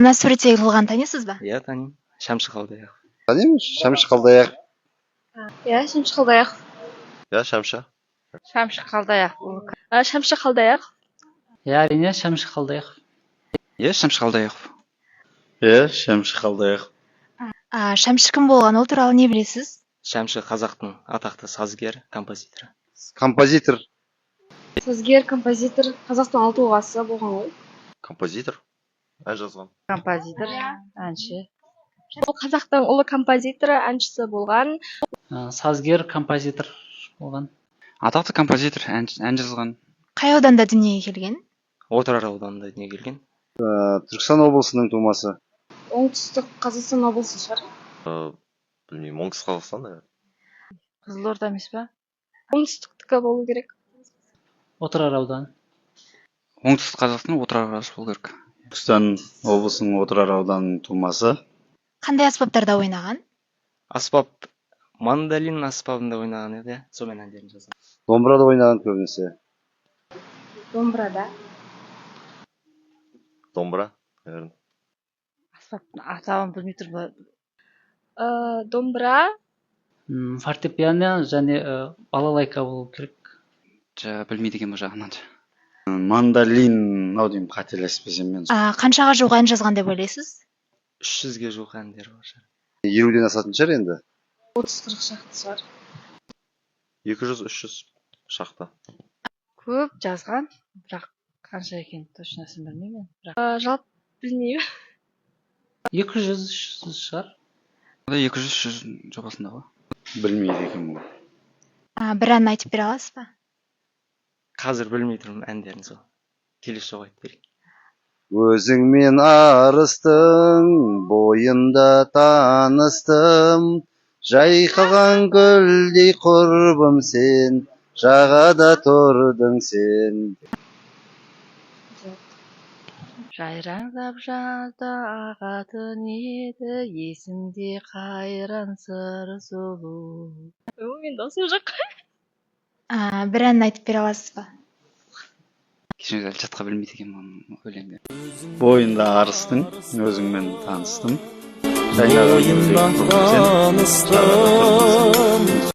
Мына суреттегі қылған танисыз ба? Иә, танимын. Шәмші Қалдаяқов. Танимын, Шәмші Қалдаяқов. Иә, Шәмші Қалдаяқов. Иә, Шәмші. Шәмші Қалдаяқов. Шәмші Қалдаяқов. Иә, әрине Шәмші Қалдаяқов. Иә, Шәмші Қалдаяқов. Иә, Шәмші Қалдаяқов. Шәмші кім болған, ол туралы не білесіз? Шәмші қазақтың атақты сазгер, композиторы. Композитор. Сазгер, композитор, Қазақстан алты тұлғасы болған ғой. Композитор. Ән жазған. Композитор, әнші. Ол қазақтың ұлы композиторы, әншісі болған. Сазгер, композитор болған. Атақты композитор, ән жазған. Қай ауданда дүниеге келген? Отырар ауданында дүниеге келген. Түркістан облысының тумасы. Оңтүстік Қазақстан облысы шығар. Білмеймін, оңтүстік Қазақстан да. Қызылорда емес па? Оңтүстіктікі болу керек. Отырар ауданы. Оңтүстік Қазақстан Отырар қаласы болу керек. Түркістан облысының Отырар ауданының тумасы. Қандай аспаптарда ойнаған? Аспап, мандолин аспабында ойнаған еді, сонымен әндерін жазған. Домбырада ойнаған көбінесе. Домбырада. Домбыра. Аспаптың атауын білмей тұрмын. Домбыра. Фортепиано және балалайка болу керек. Білмейді екен бұл жағынан. Мандолин, ау деймін, қателеспесем мен. Қаншаға жуық ән жазған деп ойлайсыз? 300-ге жуық әндер бар. 50-ден асатын шығар енді. 30-40 шақты шығар. 200-300 шақты. Көп жазған, бірақ қанша екен точносын білмеймін. Жалпы білмеймін. 200-300 шығар. 200-300 жобасында ғой. Білмейді екен бұл. Бір ән айтып бере аласыз ба? Қазір білмей тұрмын әндерін сол. Келесі жолы айтып берейін. Өзіңмен арыстың, бойында таныстым, жайқаған гүлдей құрбым сен, жағада тұрдың сен. Жайраңдап жазда ағатын еді, есімде қайран сыр сұлу. Мен дауысым жоқ. Бір ән айтып бере аласыз ба? Кешіріңіз, әлі жатқа білмейді екен өлеңді. Бойында арыстың, өзіңмен таныстым, жайқаған гүлдей құрбым сен, жағада тұрдың сен.